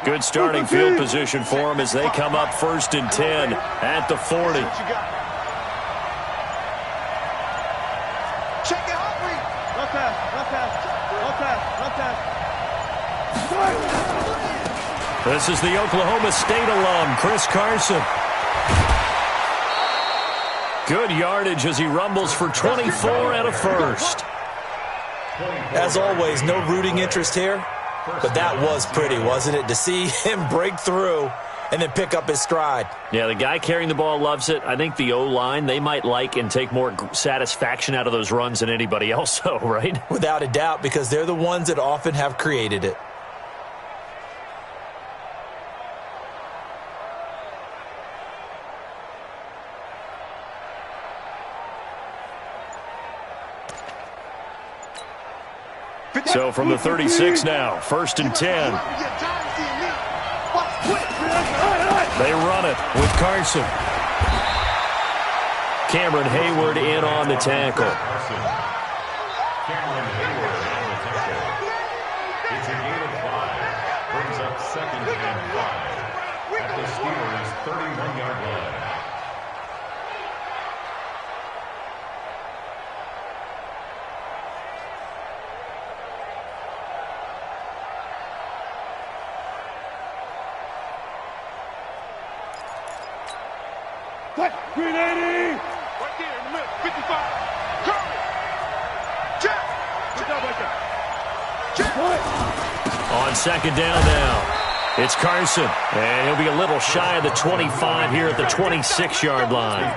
Good starting field position for them as they come up 1st and 10 at the 40. This is the Oklahoma State alum, Chris Carson. Good yardage as he rumbles for 24 and a first. As always, no rooting interest here, but that was pretty, wasn't it? To see him break through and then pick up his stride. Yeah, the guy carrying the ball loves it. I think the O-line, they might like and take more satisfaction out of those runs than anybody else, though, right? Without a doubt, because they're the ones that often have created it. So from the 36 now, 1st and 10. They run it with Carson. Cameron Hayward in on the tackle. It's a gain of 5. Brings up 2nd and 5 at the Steelers' 31-yard line. Green 80! Right there in the middle, 55. Curry! Jack! Good job right there. Jack! On 2nd down now, it's Carson. And he'll be a little shy of the 25 here at the 26-yard line.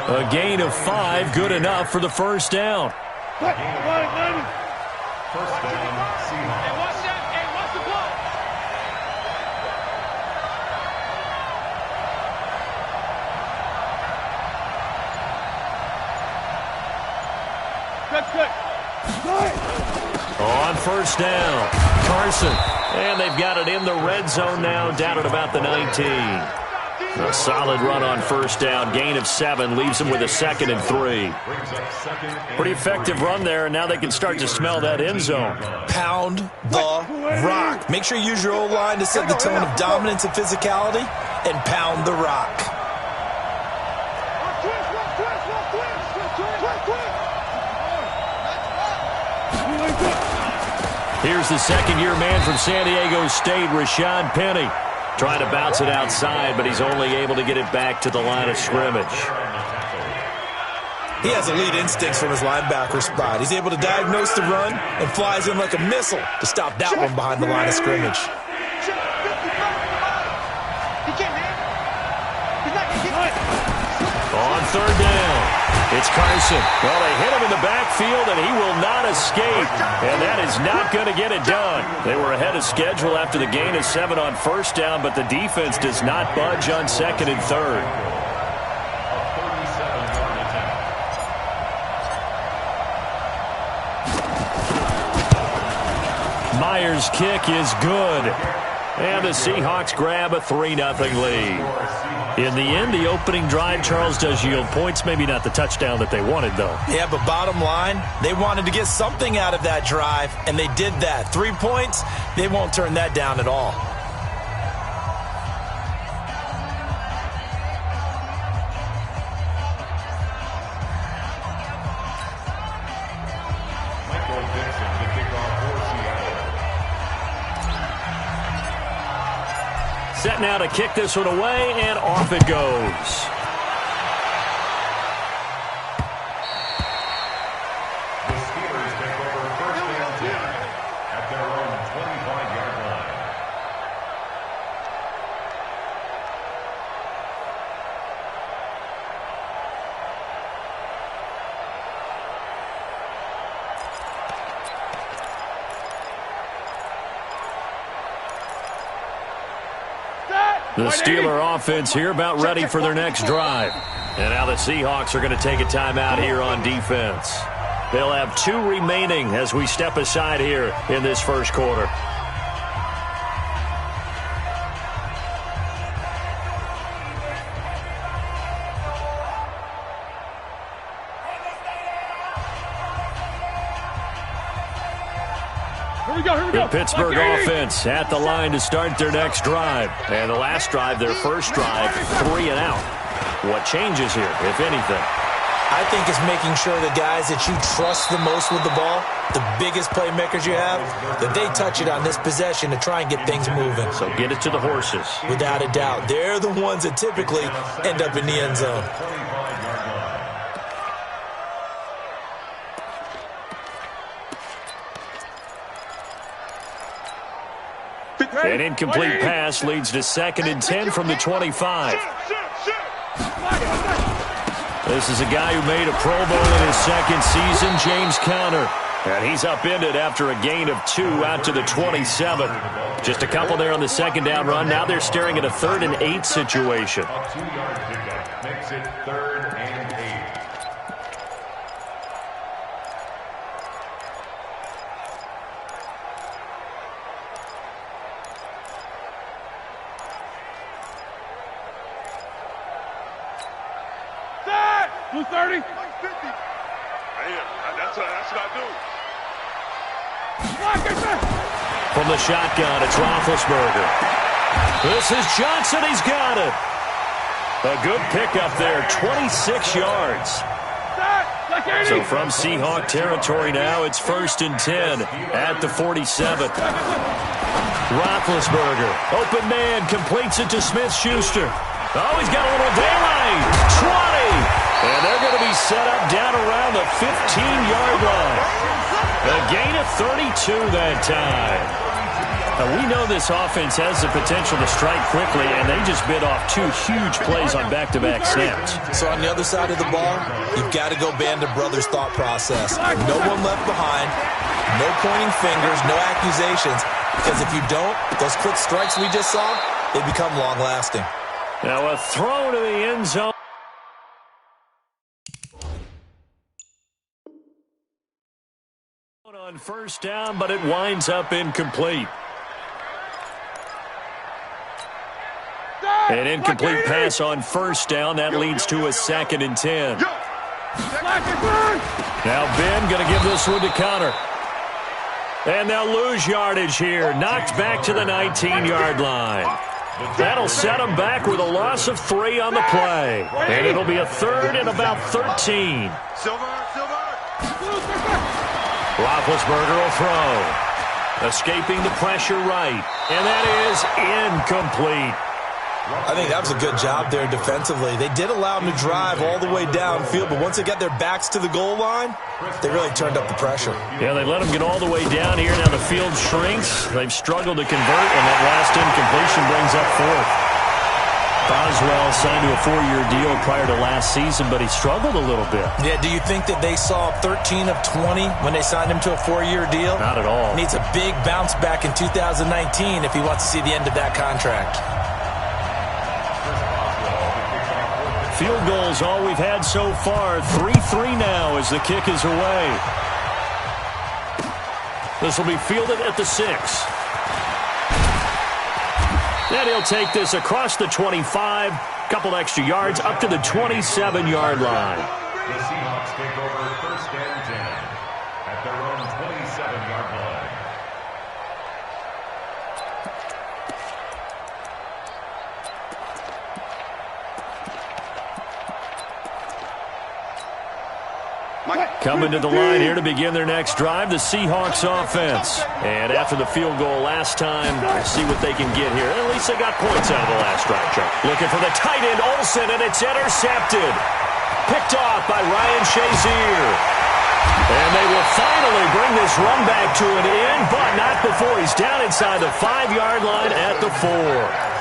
A gain of 5, good enough for the 1st down. First down, Seahawks. On 1st down, Carson. And they've got it in the red zone now, down at about the 19. A solid run on 1st down. Gain of 7 leaves them with a 2nd and 3. Pretty effective run there, and now they can start to smell that end zone. Pound the rock. Make sure you use your O-line to set the tone of dominance and physicality, and pound the rock. Here's the 2nd-year man from San Diego State, Rashad Penny. Trying to bounce it outside, but he's only able to get it back to the line of scrimmage. He has elite instincts from his linebacker spot. He's able to diagnose the run and flies in like a missile to stop that one behind the line of scrimmage. On 3rd down, it's Carson. Well, they hit him in the backfield, and he will not escape. And that is not going to get it done. They were ahead of schedule after the gain of 7 on 1st down, but the defense does not budge on 2nd and 3rd. Myers' kick is good. And the Seahawks grab a 3-0 lead. In the end, the opening drive, Charles, does yield points. Maybe not the touchdown that they wanted, though. Yeah, but bottom line, they wanted to get something out of that drive, and they did that. 3 points, they won't turn that down at all. Set now to kick this one away, and off it goes. The Steelers take over 1st and 10 at their own 25-yard line. The Steeler offense here about ready for their next drive. And now the Seahawks are going to take a timeout here on defense. They'll have 2 remaining as we step aside here in this 1st quarter. The Pittsburgh offense at the line to start their next drive. And the last drive, their first drive, 3 and out. What changes here, if anything? I think it's making sure the guys that you trust the most with the ball, the biggest playmakers you have, that they touch it on this possession to try and get things moving. So get it to the horses. Without a doubt. They're the ones that typically end up in the end zone. An incomplete pass leads to 2nd and 10 from the 25. This is a guy who made a Pro Bowl in his 2nd season, James Conner. And he's upended after a gain of 2 out to the 27. Just a couple there on the 2nd down run. Now they're staring at a 3rd and 8 situation. A 2-yard pickup makes it 3rd and 8. Set! 230. That's what I do. From the shotgun, it's Roethlisberger. This is Johnson. He's got it. A good pickup there, 26 yards. So from Seahawk territory now, it's 1st and 10 at the 47. Roethlisberger, open man, completes it to Smith-Schuster. Oh, he's got a little daylight. 20. And they're going to be set up down around the 15-yard line. A gain of 32 that time. Now, we know this offense has the potential to strike quickly, and they just bit off 2 huge plays on back-to-back snaps. So on the other side of the ball, you've got to go Band of Brothers thought process. No one left behind, no pointing fingers, no accusations, because if you don't, those quick strikes we just saw, they become long-lasting. Now a throw to the end zone. On 1st down, but it winds up incomplete. An incomplete pass on 1st down. That leads to a 2nd and 10. Now Ben going to give this one to Conner. And they'll lose yardage here. Knocked back to the 19-yard line. That'll set them back with a loss of 3 on the play. And it'll be a 3rd and about 13. Roethlisberger will throw. Escaping the pressure right. And that is incomplete. I think that was a good job there defensively. They did allow them to drive all the way downfield, but once they got their backs to the goal line, they really turned up the pressure. Yeah, they let them get all the way down here. Now the field shrinks. They've struggled to convert, and that last incompletion brings up 4th. Boswell signed to a 4-year deal prior to last season, but he struggled a little bit. Yeah, do you think that they saw 13 of 20 when they signed him to a 4-year deal? Not at all. Needs a big bounce back in 2019 if he wants to see the end of that contract. Field goals all we've had so far. 3-3 now as the kick is away. This will be fielded at the 6. Then he'll take this across the 25. Couple extra yards up to the 27-yard line. The Seahawks take over 1st and 10 at their own 27-yard line. Coming to the line here to begin their next drive, the Seahawks offense. And after the field goal last time, we'll see what they can get here. At least they got points out of the last drive, Chuck. Looking for the tight end, Olsen, and it's intercepted. Picked off by Ryan Shazier. And they will finally bring this run back to an end, but not before he's down inside the 5-yard line at the 4.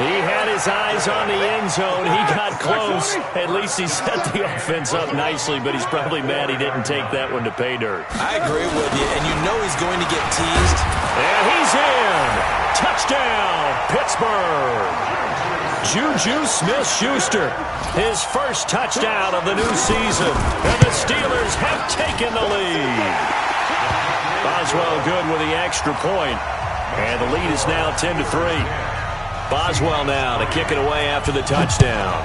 He had his eyes on the end zone. He got close. At least he set the offense up nicely, but he's probably mad he didn't take that one to pay dirt. I agree with you, and you know he's going to get teased. And he's in. Touchdown, Pittsburgh. Juju Smith-Schuster, his first touchdown of the new season. And the Steelers have taken the lead. Boswell good with the extra point. And the lead is now 10-3. Boswell now to kick it away after the touchdown.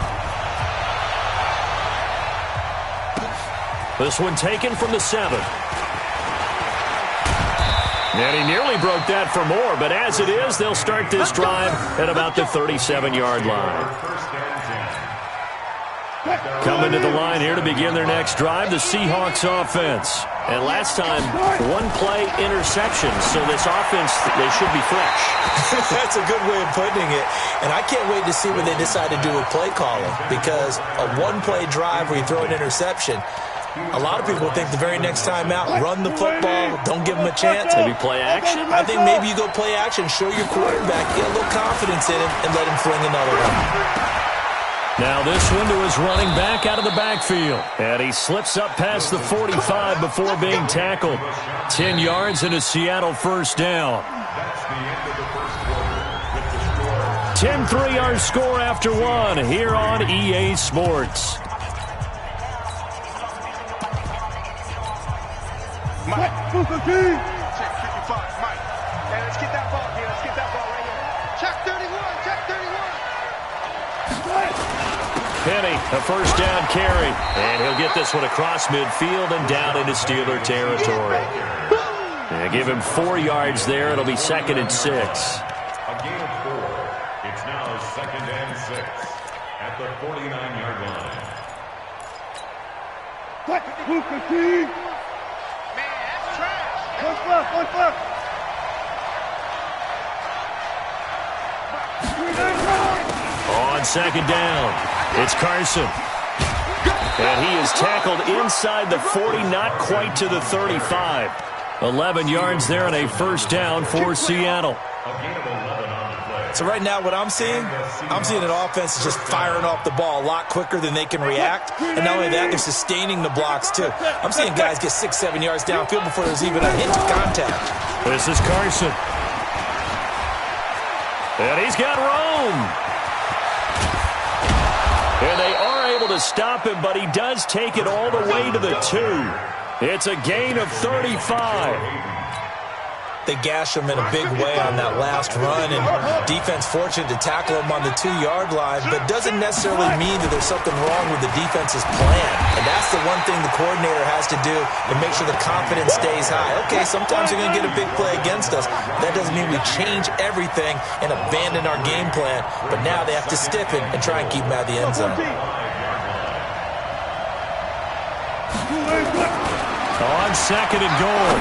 This one taken from the 7. And he nearly broke that for more, but as it is, they'll start this drive at about the 37-yard line. Coming to the line here to begin their next drive, the Seahawks offense. And last time, one-play interception, so this offense, they should be fresh. That's a good way of putting it. And I can't wait to see what they decide to do with play calling, because a one-play drive where you throw an interception, a lot of people think the very next time out, run the football, don't give them a chance. Maybe play action? I think maybe you go play action, show your quarterback, get a little confidence in him, and let him fling another one. Now this one to his running back out of the backfield. And he slips up past the 45 before being tackled. 10 yards and a Seattle first down. 10-3 our score after one here on EA Sports. Mike, check 55, Mike. Hey, let's get that ball here. Let's get that ball right here. Check 31, check 31. Penny, a first down carry. And he'll get this one across midfield and down into Steeler territory. And give him 4 yards there. It'll be 2nd and 6. A gain of 4. It's now 2nd and 6 at the 49-yard line. Man, that's trash. One left. On 2nd down, it's Carson. And he is tackled inside the 40, not quite to the 35. 11 yards there and a first down for Seattle. So right now what I'm seeing an offense is just firing off the ball a lot quicker than they can react. And not only that, they're sustaining the blocks too. I'm seeing guys get 6-7 yards downfield before there's even a hint of contact. This is Carson. And he's got Rome. And they are able to stop him, but he does take it all the way to the 2. It's a gain of 35. They gash him in a big way on that last run, and defense fortunate to tackle him on the 2-yard line, but doesn't necessarily mean that there's something wrong with the defense's plan. And that's the one thing the coordinator has to do to make sure the confidence stays high. Okay, sometimes you're going to get a big play against us. That doesn't mean we change everything and abandon our game plan, but now they have to stiffen and try and keep him out of the end zone. On 2nd and goal,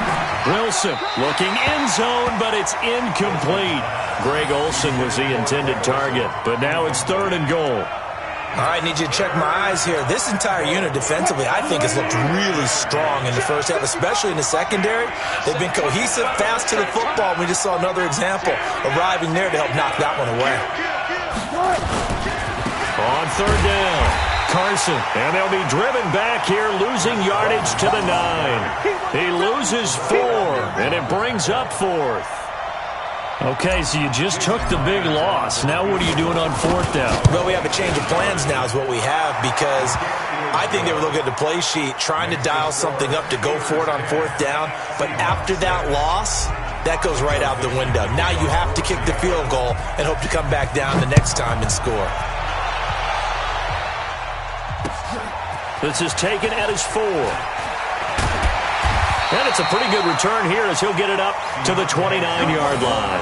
Wilson looking end zone, but it's incomplete. Greg Olsen was the intended target, but now it's 3rd and goal. All right, need you to check my eyes here. This entire unit defensively, I think, has looked really strong in the first half, especially in the secondary. They've been cohesive, fast to the football. We just saw another example arriving there to help knock that one away. On 3rd down. Carson, and they'll be driven back here, losing yardage to the 9. He loses 4, and it brings up 4th. Okay, so you just took the big loss. Now what are you doing on 4th down? Well, we have a change of plans now is what we have, because I think they were looking at the play sheet, trying to dial something up to go for it on 4th down. But after that loss, that goes right out the window. Now you have to kick the field goal and hope to come back down the next time and score. This is taken at his 4. And it's a pretty good return here as he'll get it up to the 29-yard line.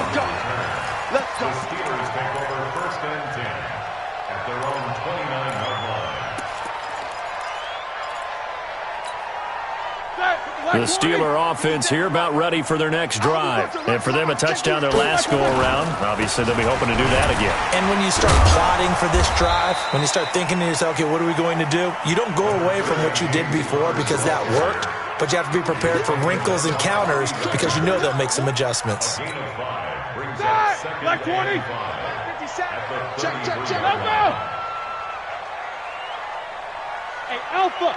Let's go. The Steelers take over 1st and 10 at their own 29-yard line. The Steeler offense here about ready for their next drive. And for them, a touchdown their last go-around. Obviously, they'll be hoping to do that again. And when you start plotting for this drive, when you start thinking to yourself, okay, what are we going to do? You don't go away from what you did before because that worked, but you have to be prepared for wrinkles and counters because you know they'll make some adjustments. Black 20. 57. Check. Alpha. Hey, Alpha.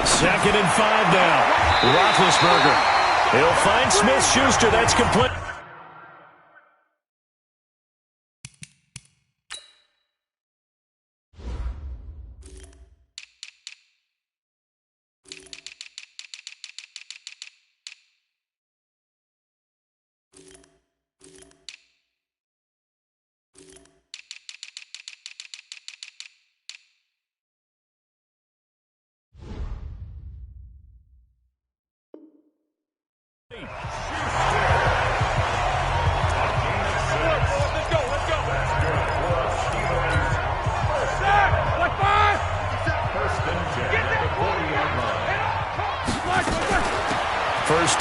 2nd and 5 now. Roethlisberger. He'll find Smith-Schuster. That's complete.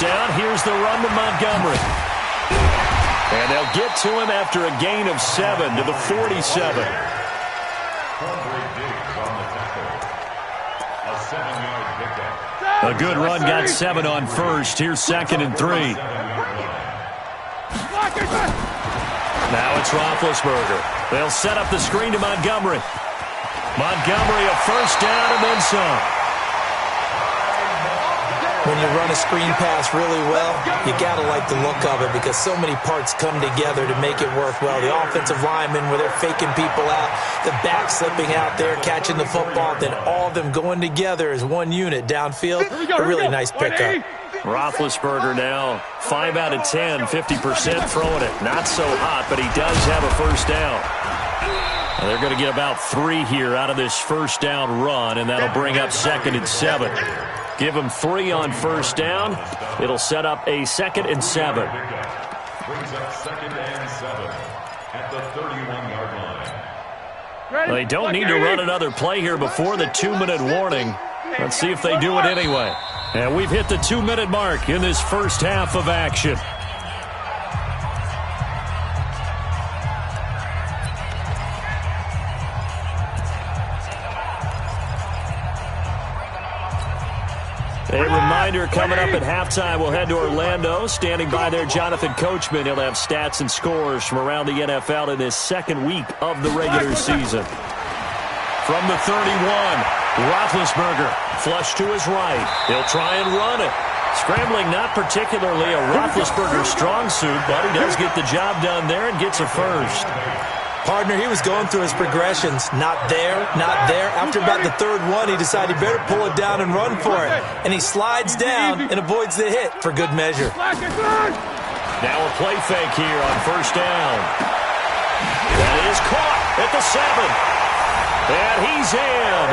down. Here's the run to Montgomery. And they'll get to him after a gain of 7 to the 47. A good run got 7 on first. Here's 2nd and 3. Now it's Roethlisberger. They'll set up the screen to Montgomery. Montgomery a first down and then some. When you run a screen pass really well, you got to like the look of it because so many parts come together to make it work well. The offensive linemen, where they're faking people out, the back slipping out there, catching the football, then all of them going together as one unit downfield. A really nice pickup. Roethlisberger now 5 out of 10, 50% throwing it. Not so hot, but he does have a first down. And they're going to get about 3 here out of this first down run, and that'll bring up 2nd and 7. Give them 3 on first down. It'll set up a 2nd and 7. Brings up 2nd and 7 at the 31-yard line. They don't need to run another play here before the 2-minute warning. Let's see if they do it anyway. And we've hit the 2-minute mark in this first half of action. A reminder coming up at halftime, we'll head to Orlando. Standing by there, Jonathan Coachman. He'll have stats and scores from around the NFL in this second week of the regular season. From the 31, Roethlisberger, flush to his right. He'll try and run it. Scrambling, not particularly a Roethlisberger strong suit, but he does get the job done there and gets a first. Partner, he was going through his progressions. Not there, not there. After about the 3rd one, he decided he better pull it down and run for it. And he slides down and avoids the hit for good measure. Now a play fake here on first down. That is caught at the 7. And he's in.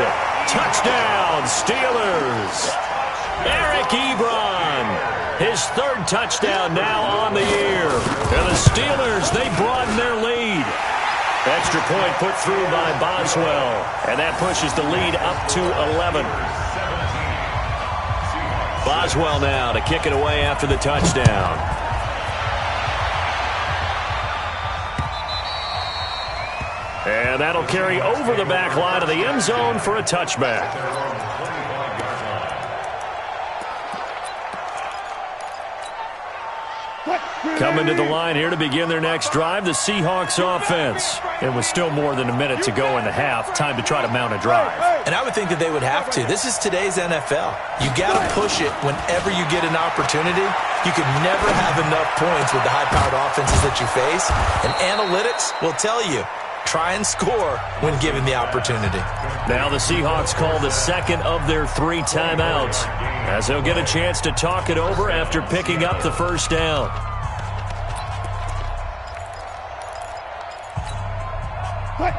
Touchdown, Steelers. Eric Ebron. His 3rd touchdown now on the year. And the Steelers, they broaden their lead. Extra point put through by Boswell. And that pushes the lead up to 11. Boswell now to kick it away after the touchdown. And that'll carry over the back line of the end zone for a touchback. Coming to the line here to begin their next drive, the Seahawks offense. And with still more than a minute to go in the half, time to try to mount a drive. And I would think that they would have to. This is today's NFL. You got to push it whenever you get an opportunity. You can never have enough points with the high-powered offenses that you face. And analytics will tell you, try and score when given the opportunity. Now the Seahawks call the 2nd of their 3 timeouts, as they'll get a chance to talk it over after picking up the first down.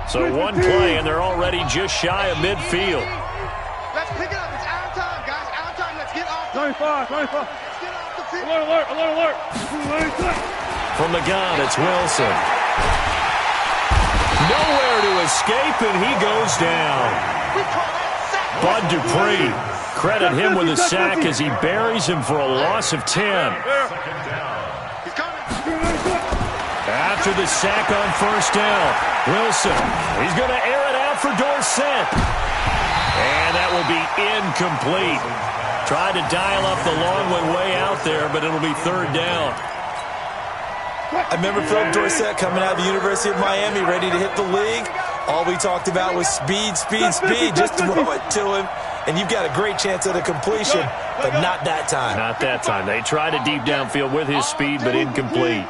So one play, and they're already just shy of midfield. Let's pick it up. It's out of time, guys. Out of time. Let's get off. 25. Let's get off the field. Alert. From the gun, it's Wilson. Nowhere to escape, and he goes down. Bud Dupree, credit him with a sack as he buries him for a loss of 10. After the sack on first down, Wilson, he's going to air it out for Dorsett. And that will be incomplete. Tried to dial up the long one way out there, but it'll be 3rd down. I remember Philip Dorsett coming out of the University of Miami, ready to hit the league. All we talked about was speed. Just throw it to him, and you've got a great chance at a completion, but not that time. Not that time. They tried a deep downfield with his speed, but incomplete.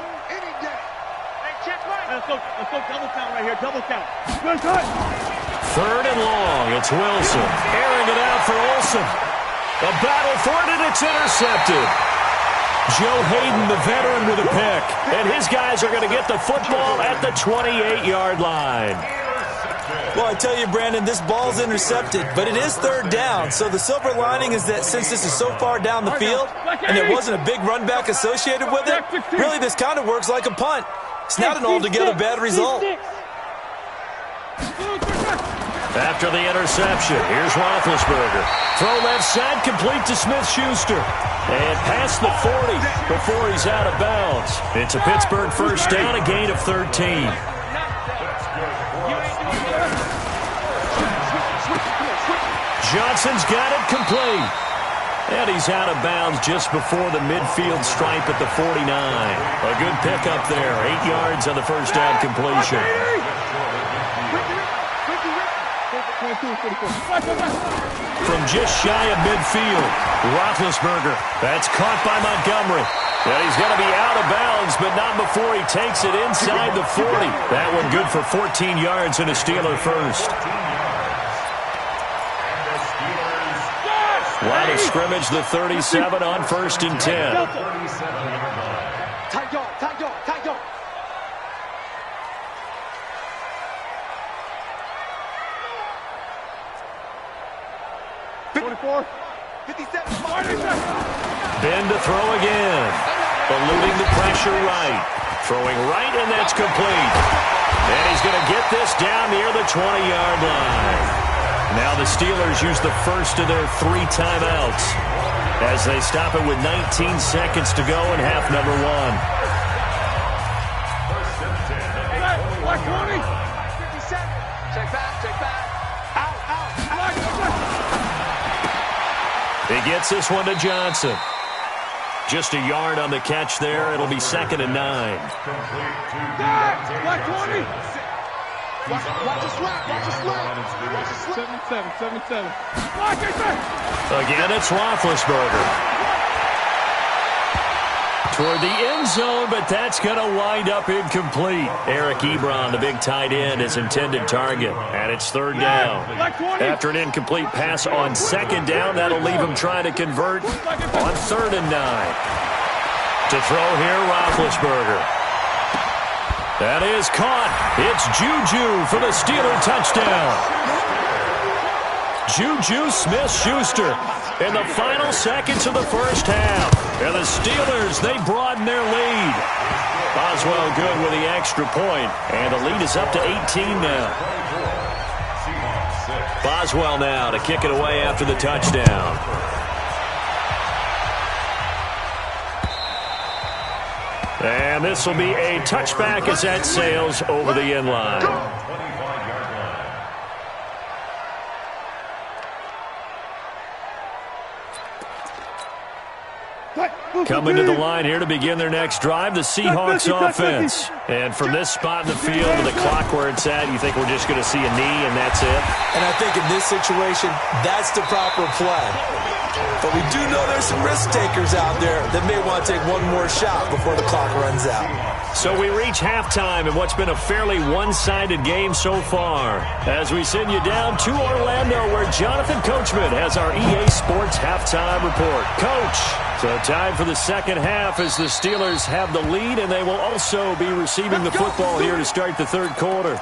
Let's go double count right here. Double count. 3rd and long. It's Wilson. Airing it out for Olsen. A battle for it, and it's intercepted. Joe Hayden, the veteran, with a pick. And his guys are going to get the football at the 28-yard line. Well, I tell you, Brandon, this ball's intercepted, but it is 3rd down. So the silver lining is that since this is so far down the field and there wasn't a big run back associated with it, really this kind of works like a punt. It's not an altogether bad result. After the interception, here's Roethlisberger. Throw left side, complete to Smith-Schuster. And past the 40 before he's out of bounds. It's a Pittsburgh first down, a gain of 13. Johnson's got it complete. And he's out of bounds just before the midfield stripe at the 49. A good pickup there. 8 yards on the first down completion. From just shy of midfield, Roethlisberger. That's caught by Montgomery. And he's going to be out of bounds, but not before he takes it inside the 40. That one good for 14 yards and a Steeler first. Line of scrimmage, the 37 on first and 10. Tight go. 54, 57. Ben to throw again. Eluding the pressure right. Throwing right, and that's complete. And he's going to get this down near the 20-yard line. Now the Steelers use the first of their 3 timeouts as they stop it with 19 seconds to go in half number 1. Black 20. 57. Check back. Out. He gets this one to Johnson. Just a yard on the catch there. It'll be 2nd and 9. Black 20. Watch the slap. 77. Again, it's Roethlisberger. Toward the end zone, but that's going to wind up incomplete. Eric Ebron, the big tight end, is intended target. And it's 3rd down. After an incomplete pass on 2nd down, that'll leave him trying to convert on 3rd and 9. To throw here, Roethlisberger. That is caught. It's Juju for the Steeler touchdown. Juju Smith-Schuster in the final seconds of the first half. And the Steelers, they broaden their lead. Boswell good with the extra point, and the lead is up to 18 now. Boswell now to kick it away after the touchdown. And this will be a touchback as that sails over the end line. Coming to the line here to begin their next drive, the Seahawks offense. And from this spot in the field to the clock where it's at, you think we're just going to see a knee and that's it? And I think in this situation, that's the proper play. But we do know there's some risk takers out there that may want to take one more shot before the clock runs out. So we reach halftime in what's been a fairly one-sided game so far. As we send you down to Orlando, where Jonathan Coachman has our EA Sports halftime report. Coach, so time for the second half as the Steelers have the lead, and they will also be receiving the football here to start the third quarter.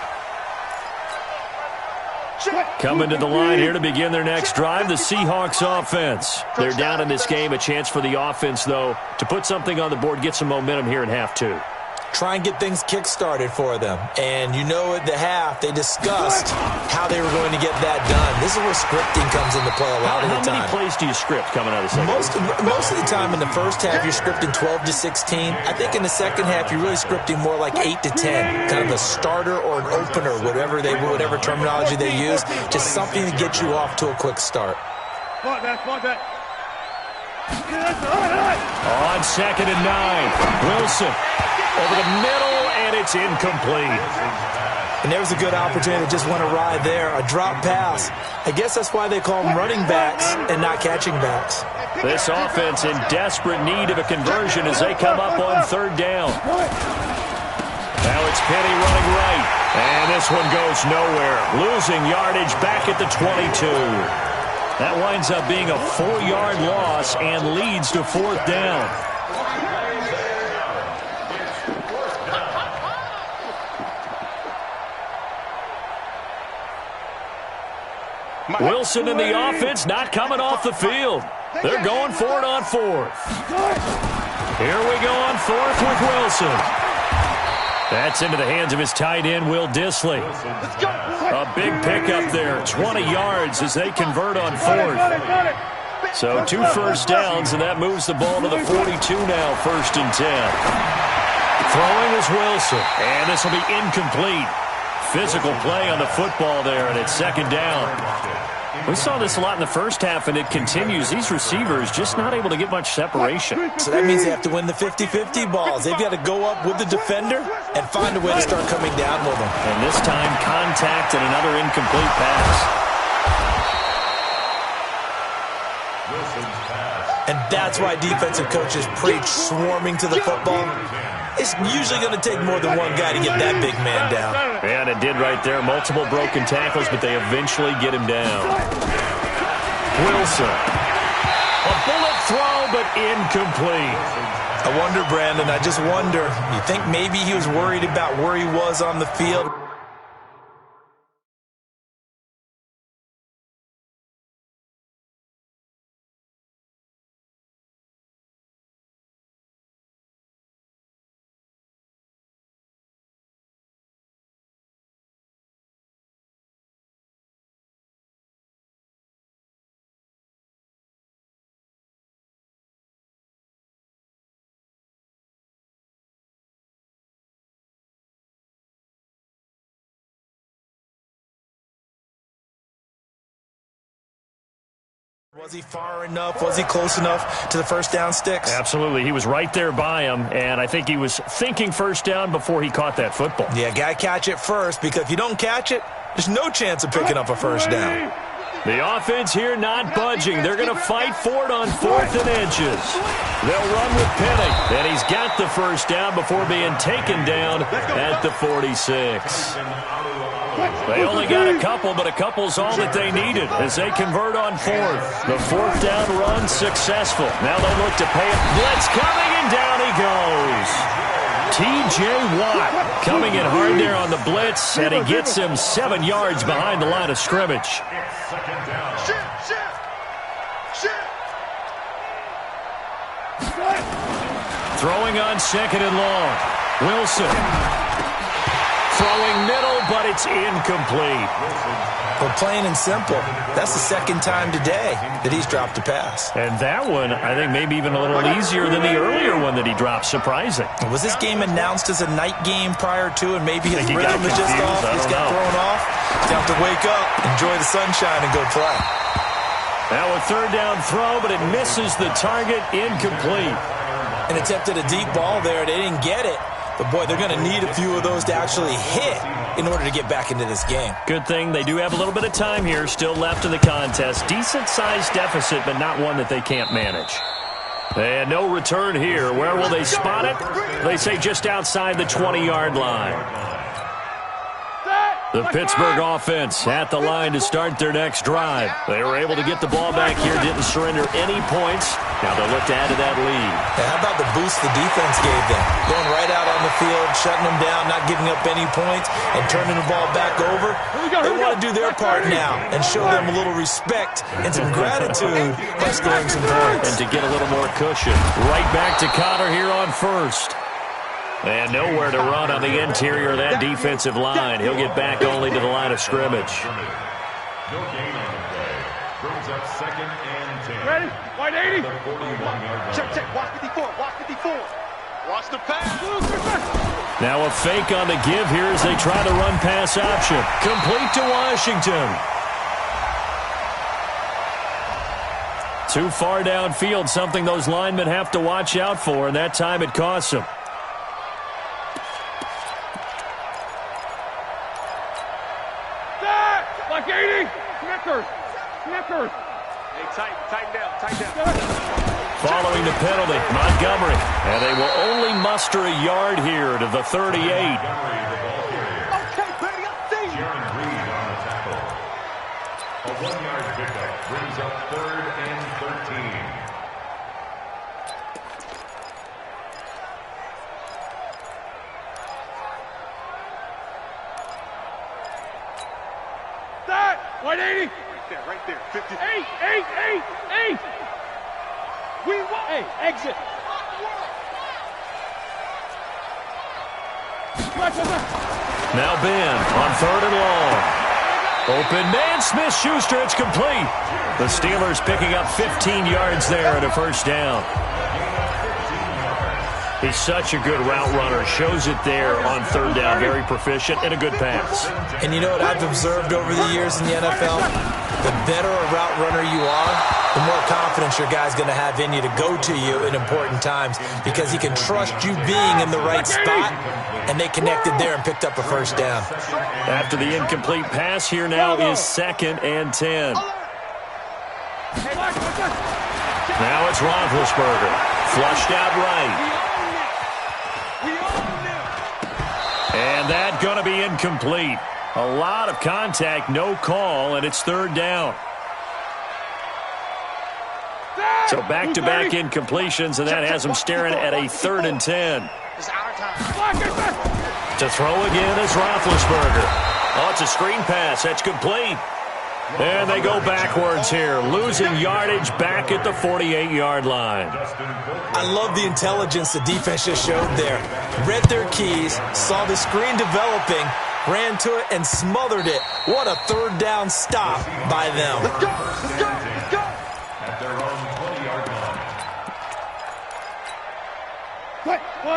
Coming to the line here to begin their next drive, the Seahawks offense. They're down in this game. A chance for the offense, though, to put something on the board, get some momentum here in half 2. Try and get things kick-started for them. And you know at the half, they discussed how they were going to get that done. This is where scripting comes into play a lot of the time. How many plays do you script coming out of the second half? Most of the time in the first half, you're scripting 12 to 16. I think in the second half, you're really scripting more like 8 to 10. Kind of a starter or an opener, whatever terminology they use. Just something to get you off to a quick start. On 2nd and 9, Wilson over the middle, and it's incomplete. And there was a good opportunity to just want to ride there, a drop pass. I guess that's why they call them running backs and not catching backs. This offense in desperate need of a conversion as they come up on 3rd down. Now it's Penny running right, and this one goes nowhere. Losing yardage back at the 22. That winds up being a 4-yard loss and leads to 4th down. Wilson and the offense not coming off the field. They're going for it on 4th. Here we go on 4th with Wilson. That's into the hands of his tight end, Will Dissly. A big pickup there, 20 yards as they convert on fourth. So 2 first downs, and that moves the ball to the 42 now, 1st and 10. Throwing is Wilson, and this will be incomplete. Physical play on the football there, and it's 2nd down. We saw this a lot in the first half, and it continues. These receivers just not able to get much separation. So that means they have to win the 50-50 balls. They've got to go up with the defender and find a way to start coming down with them. And this time, contact and another incomplete pass. And that's why defensive coaches preach swarming to the football. It's usually going to take more than one guy to get that big man down. And it did right there. Multiple broken tackles, but they eventually get him down. Wilson. A bullet throw, but incomplete. I wonder, Brandon, I just wonder, you think maybe he was worried about where he was on the field? Was he far enough? Was he close enough to the first down sticks? Absolutely. He was right there by him, and I think he was thinking first down before he caught that football. Yeah, got to catch it first, because if you don't catch it, there's no chance of picking up a first down. The offense here not budging. They're going to fight for it on 4th and inches. They'll run with Penny, and he's got the first down before being taken down at the 46. They only got a couple, but a couple's all that they needed as they convert on 4th. The 4th down run successful. Now they'll look to pay it. Blitz coming, and down he goes. T.J. Watt coming in hard there on the blitz, and he gets him 7 yards behind the line of scrimmage. Throwing on 2nd and long. Wilson. Throwing middle, but it's incomplete. Well, plain and simple, that's the 2nd time today that he's dropped a pass. And that one, I think, maybe even a little easier than the earlier one that he dropped. Surprising. Was this game announced as a night game prior to, and maybe his rhythm is just off? He's got thrown off. He's going to have to wake up, enjoy the sunshine, and go play. Now a 3rd down throw, but it misses the target, incomplete. And attempted a deep ball there. They didn't get it. But, boy, they're going to need a few of those to actually hit in order to get back into this game. Good thing they do have a little bit of time here still left in the contest. Decent-sized deficit, but not one that they can't manage. And no return here. Where will they spot it? They say just outside the 20-yard line. The Pittsburgh offense at the line to start their next drive. They were able to get the ball back here, didn't surrender any points. Now they'll look to add to that lead. And how about the boost the defense gave them? Going right out on the field, shutting them down, not giving up any points, and turning the ball back over. They want to do their part now and show them a little respect and some gratitude by scoring some points. And to get a little more cushion. Right back to Connor here on 1st. And nowhere to run on the interior of that defensive line. He'll get back only to the line of scrimmage. No gain on the play. Brings up 2nd and 10. Ready? Wide 80. The 41-yard line. Check. Watch 54. Watch 54. Watch the pass. Now a fake on the give here as they try the run pass option. Complete to Washington. Too far downfield, something those linemen have to watch out for, and that time it costs them. Like 80. Snickers. Hey, tighten down. Following the penalty, Montgomery. And they will only muster a yard here to the 38. Okay, buddy, I see you. Jaron Reed on the tackle. A 1-yard pickup brings up 3rd and 13. That 180. Right there. 50. 8. We won. Hey, exit. Now Ben on 3rd and long. Open man, Smith-Schuster, it's complete. The Steelers picking up 15 yards there and a first down. He's such a good route runner. Shows it there on 3rd down. Very proficient and a good pass. And you know what I've observed over the years in the NFL? The better a route runner you are, the more confidence your guy's going to have in you to go to you in important times because he can trust you being in the right spot, and they connected there and picked up a first down. After the incomplete pass, here now is 2nd and 10. Now it's Roethlisberger. Flushed out right. And that going to be incomplete. A lot of contact, no call, and it's 3rd down. So back-to-back incompletions, and that has them staring at a 3rd and 10. To throw again is Roethlisberger. Oh, it's a screen pass. That's complete. And they go backwards here, losing yardage back at the 48-yard line. I love the intelligence the defense just showed there. Read their keys, saw the screen developing, ran to it, and smothered it. What a 3rd down stop by them. Let's go! Let's go! Let's go! At their own 20-yard line.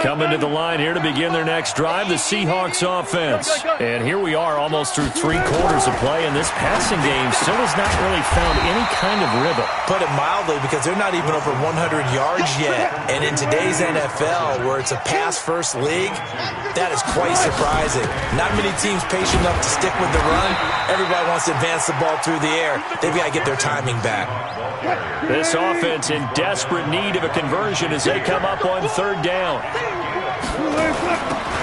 Coming to the line here to begin their next drive, the Seahawks offense. And here we are almost through 3 quarters of play, and this passing game still has not really found any kind of rhythm. Put it mildly, because they're not even over 100 yards yet. And in today's NFL, where it's a pass-first league, that is quite surprising. Not many teams patient enough to stick with the run. Everybody wants to advance the ball through the air. They've got to get their timing back. This offense in desperate need of a conversion as they come up on 3rd down.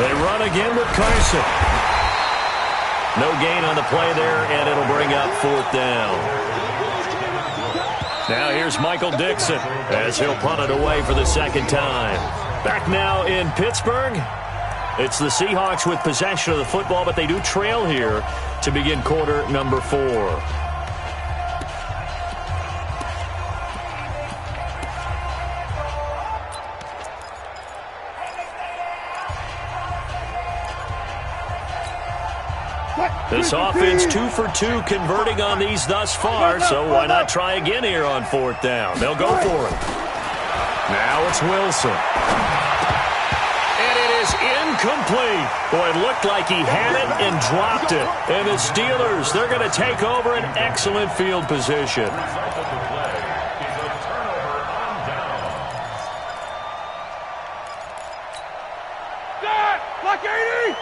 They run again with Carson. No gain on the play there, and it'll bring up 4th down. Now here's Michael Dixon as he'll punt it away for the 2nd time. Back now in Pittsburgh. It's the Seahawks with possession of the football, but they do trail here to begin quarter number 4. This offense 2 for 2 converting on these thus far, so why not try again here on 4th down? They'll go for it. Now it's Wilson. And it is incomplete. Boy, it looked like he had it and dropped it. And the Steelers, they're going to take over an excellent field position. Like 80!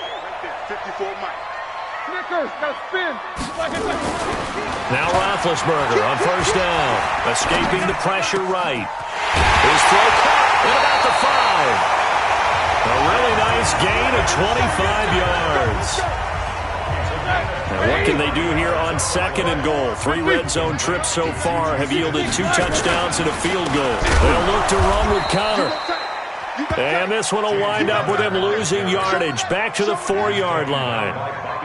54 Mike. Snickers, got to spin. Now Roethlisberger on 1st down. Escaping the pressure right. His throw caught at about the 5. A really nice gain of 25 yards. Now what can they do here on 2nd and goal? 3 red zone trips so far have yielded 2 touchdowns and a field goal. They'll look to run with Connor. And this one will wind up with him losing yardage back to the 4-yard line.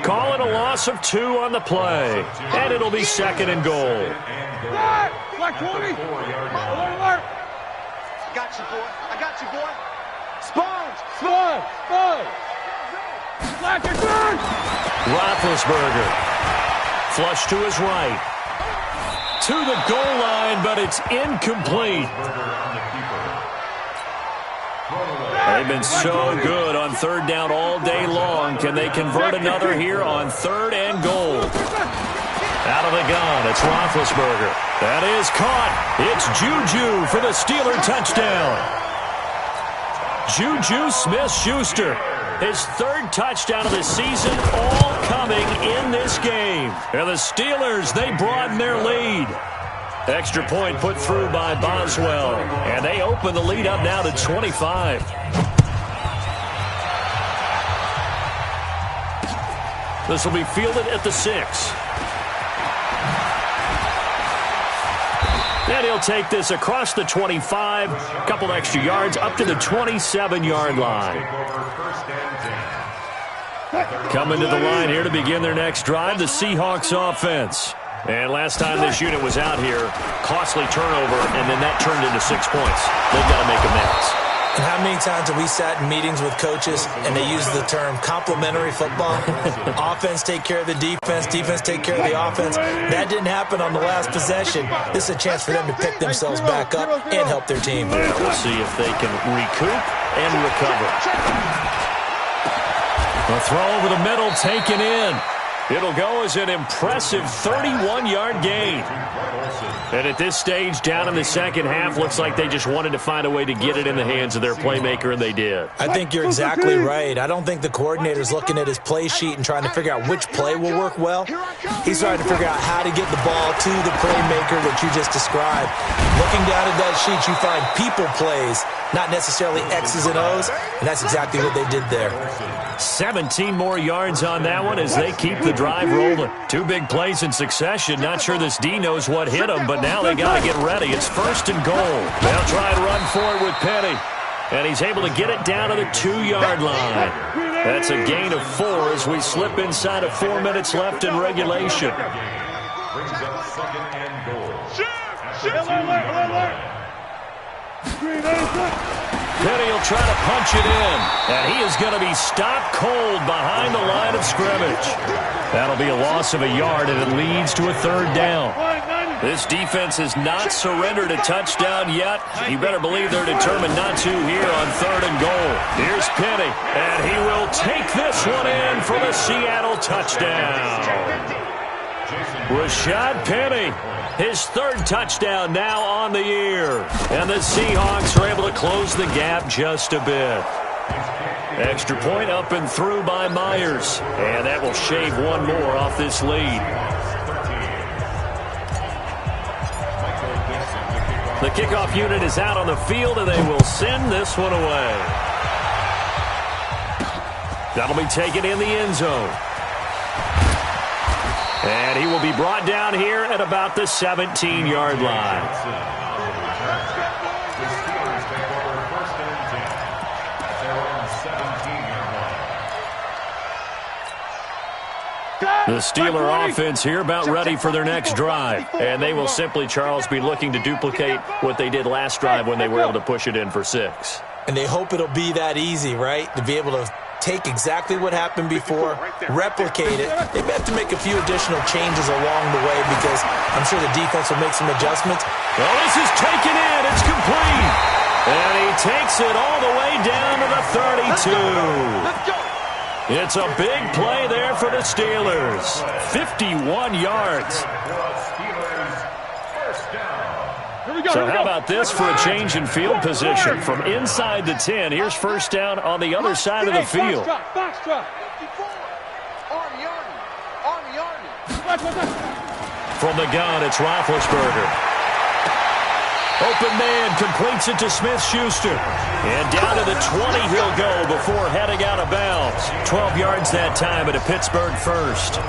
Calling a loss of 2 on the play. And it'll be 2nd and goal. Like 20. Alert. Got you, boy. I got you, boy. Sponge. Like a turn. Roethlisberger. Flush to his right. To the goal line, but it's incomplete. They've been so good on 3rd down all day long. Can they convert another here on 3rd and goal? Out of the gun, it's Roethlisberger. That is caught. It's Juju for the Steeler touchdown. Juju Smith-Schuster. His 3rd touchdown of the season, all coming in this game. And the Steelers, they broaden their lead. Extra point put through by Boswell. And they open the lead up now to 25. This will be fielded at the 6. And he'll take this across the 25. A couple extra yards up to the 27-yard line. Coming to the line here to begin their next drive, the Seahawks offense. And last time this unit was out here, costly turnover, and then that turned into 6 points. They've got to make amends. And how many times have we sat in meetings with coaches and they use the term complementary football? Offense take care of the defense, defense take care of the offense. That didn't happen on the last possession. This is a chance for them to pick themselves back up and help their team. Yeah, we'll see if they can recoup and recover. The throw over the middle taken in. It'll go as an impressive 31-yard gain. And at this stage, down in the second half, looks like they just wanted to find a way to get it in the hands of their playmaker, and they did. I think you're exactly right. I don't think the coordinator's looking at his play sheet and trying to figure out which play will work well. He's trying to figure out how to get the ball to the playmaker that you just described. Looking down at that sheet, you find people plays, not necessarily X's and O's, and that's exactly what they did there. 17 more yards on that one as they keep the drive rolling. Two big plays in succession. Not sure this D knows what hit them, but now they got to get ready. It's 1st and goal. They'll try and run for it with Penny. And he's able to get it down to the 2-yard line. That's a gain of 4 as we slip inside of 4 minutes left in regulation. Brings up 2nd and goal. Penny will try to punch it in, and he is going to be stopped cold behind the line of scrimmage. That'll be a loss of a yard, and it leads to a 3rd down. This defense has not surrendered a touchdown yet. You better believe they're determined not to here on 3rd and goal. Here's Penny, and he will take this one in for the Seattle touchdown. Rashad Penny, his 3rd touchdown now on the year. And the Seahawks are able to close the gap just a bit. Extra point up and through by Myers. And that will shave one more off this lead. The kickoff unit is out on the field, and they will send this one away. That'll be taken in the end zone. And he will be brought down here at about the 17-yard line. The Steelers take over 1st and 10 at their own 17-yard line. The Steeler offense here about ready for their next drive. And they will simply, Charles, be looking to duplicate what they did last drive when they were able to push it in for 6. And they hope it'll be that easy, right? To be able to take exactly what happened before, replicate it. They have to make a few additional changes along the way because I'm sure the defense will make some adjustments. Well, this is taken in. It's complete. And he takes it all the way down to the 32. It's a big play there for the Steelers. 51 yards. So how about this for a change in field position? From inside the 10, here's 1st down on the other side of the field. From the gun, it's Roethlisberger. Open man completes it to Smith-Schuster. And down to the 20 he'll go before heading out of bounds. 12 yards that time at a Pittsburgh 1st.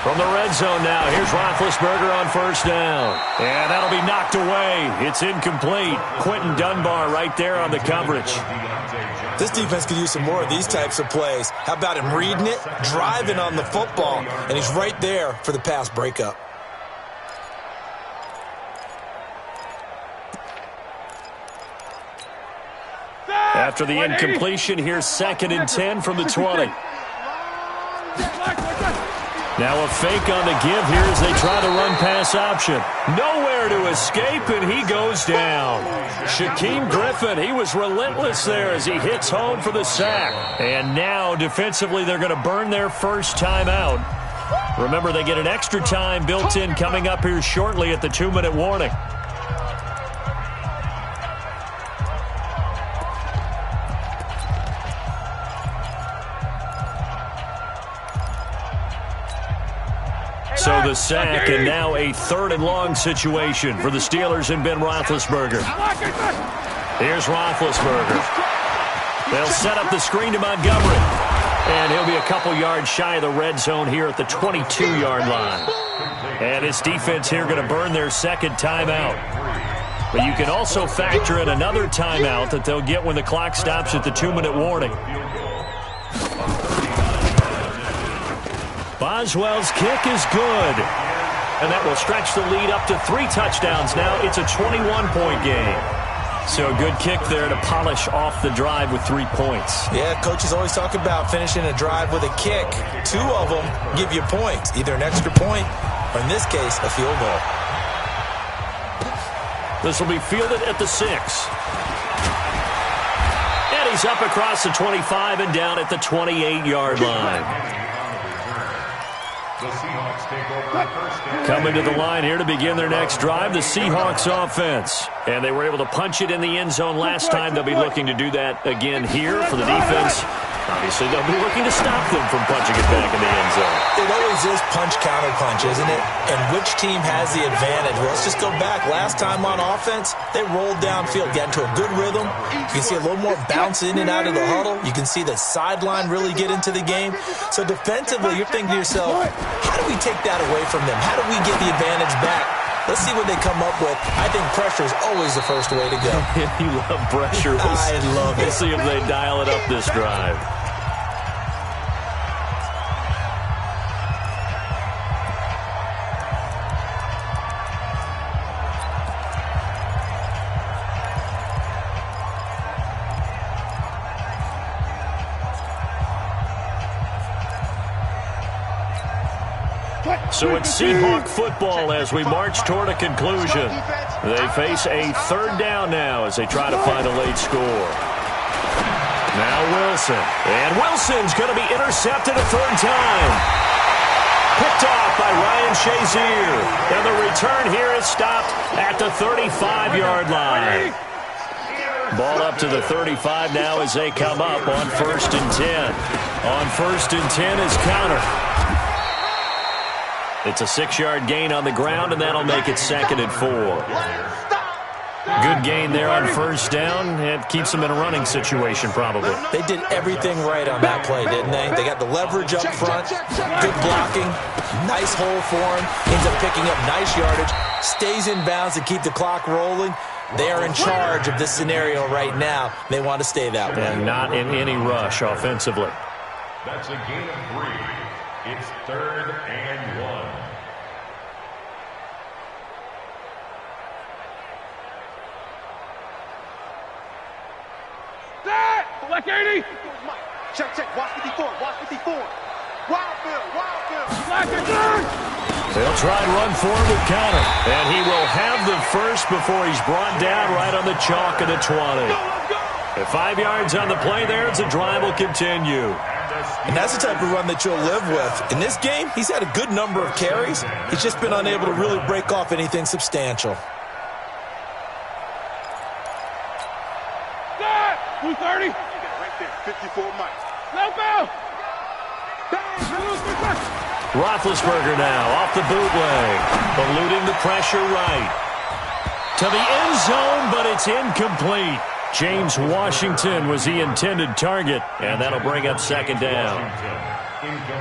From the red zone now, here's Roethlisberger on 1st down. And that'll be knocked away. It's incomplete. Quentin Dunbar right there on the coverage. This defense could use some more of these types of plays. How about him reading it, driving on the football, and he's right there for the pass breakup. After the incompletion, here's 2nd and 10 from the 20. Now a fake on the give here as they try the run-pass option. Nowhere to escape, and he goes down. Shaquem Griffin, he was relentless there as he hits home for the sack. And now, defensively, they're going to burn their 1st time out. Remember, they get an extra time built in coming up here shortly at the 2-minute warning. So the sack, and now a 3rd and long situation for the Steelers and Ben Roethlisberger. Here's Roethlisberger. They'll set up the screen to Montgomery. And he'll be a couple yards shy of the red zone here at the 22-yard line. And his defense here going to burn their 2nd timeout. But you can also factor in another timeout that they'll get when the clock stops at the 2-minute warning. Boswell's kick is good. And that will stretch the lead up to 3 touchdowns now. It's a 21-point game. So a good kick there to polish off the drive with 3 points. Yeah, coaches always talk about finishing a drive with a kick. 2 of them give you points, either an extra point or, in this case, a field goal. This will be fielded at the 6. And he's up across the 25 and down at the 28-yard line. The Seahawks take over first down. Coming to the line here to begin their next drive, the Seahawks offense. And they were able to punch it in the end zone last time. They'll be looking to do that again here for the defense. Obviously, they'll be looking to stop them from punching it back in the end zone. It always is punch-counter-punch, isn't it? And which team has the advantage? Well, let's just go back. Last time on offense, they rolled downfield, got into a good rhythm. You can see a little more bounce in and out of the huddle. You can see the sideline really get into the game. So defensively, you're thinking to yourself, how do we take that away from them? How do we get the advantage back? Let's see what they come up with. I think pressure is always the first way to go. You love pressure. I love it. We'll see if they dial it up this drive. So it's Seahawk football as we march toward a conclusion. They face a 3rd down now as they try to find a late score. Now Wilson. And Wilson's going to be intercepted a 3rd time. Picked off by Ryan Shazier. And the return here is stopped at the 35-yard line. Ball up to the 35 now as they come up on 1st and 10. On 1st and 10 is Connor. It's a 6-yard gain on the ground, and that'll make it 2nd and 4. Good gain there on 1st down. It keeps them in a running situation, probably. They did everything right on that play, didn't they? They got the leverage up front, good blocking, nice hole for him, ends up picking up nice yardage, stays in bounds to keep the clock rolling. They are in charge of this scenario right now. They want to stay that way. And not in any rush offensively. That's a gain of 3. It's 3rd and 1. Black 80. Check. Watch 54. Wild Bill. Black 80. They'll try and run forward with Connor. And he will have the first before he's brought down right on the chalk of the 20. At 5 yards on the play there, the drive will continue. And that's the type of run that you'll live with. In this game, he's had a good number of carries. He's just been unable to really break off anything substantial. 230. Right there. 54 Mike. Left out. Roethlisberger now off the bootleg. Eluding the pressure right. To the end zone, but it's incomplete. James Washington was the intended target, and that'll bring up 2nd down.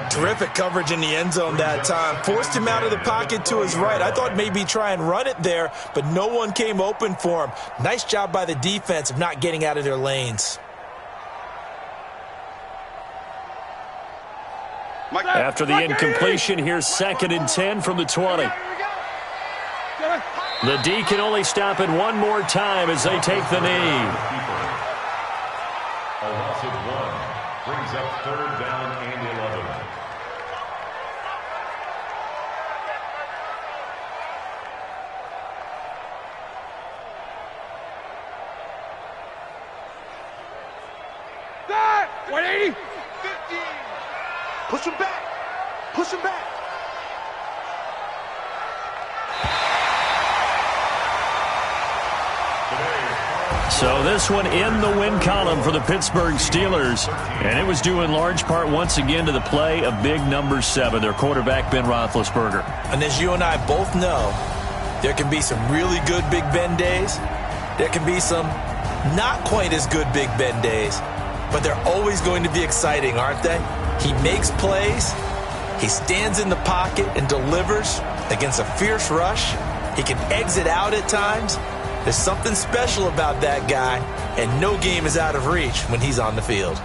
Terrific coverage in the end zone that time. Forced him out of the pocket to his right. I thought maybe try and run it there, but no one came open for him. Nice job by the defense of not getting out of their lanes. After the incompletion, here's 2nd and 10 from the 20. The D can only stop it one more time as they take the knee. A loss of 1 brings up 3rd down and 11. That 180. 15. Push him back. So this one in the win column for the Pittsburgh Steelers. And it was due in large part once again to the play of big number 7, their quarterback Ben Roethlisberger. And as you and I both know, there can be some really good Big Ben days. There can be some not quite as good Big Ben days. But they're always going to be exciting, aren't they? He makes plays. He stands in the pocket and delivers against a fierce rush. He can exit out at times. There's something special about that guy, and no game is out of reach when he's on the field.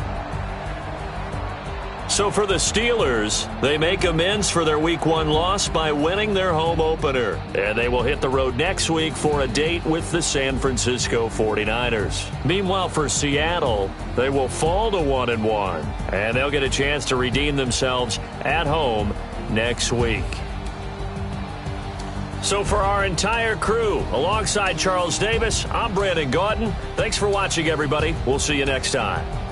So for the Steelers, they make amends for their Week 1 loss by winning their home opener. And they will hit the road next week for a date with the San Francisco 49ers. Meanwhile, for Seattle, they will fall to 1-1. And they'll get a chance to redeem themselves at home next week. So for our entire crew, alongside Charles Davis, I'm Brandon Gaudin. Thanks for watching, everybody. We'll see you next time.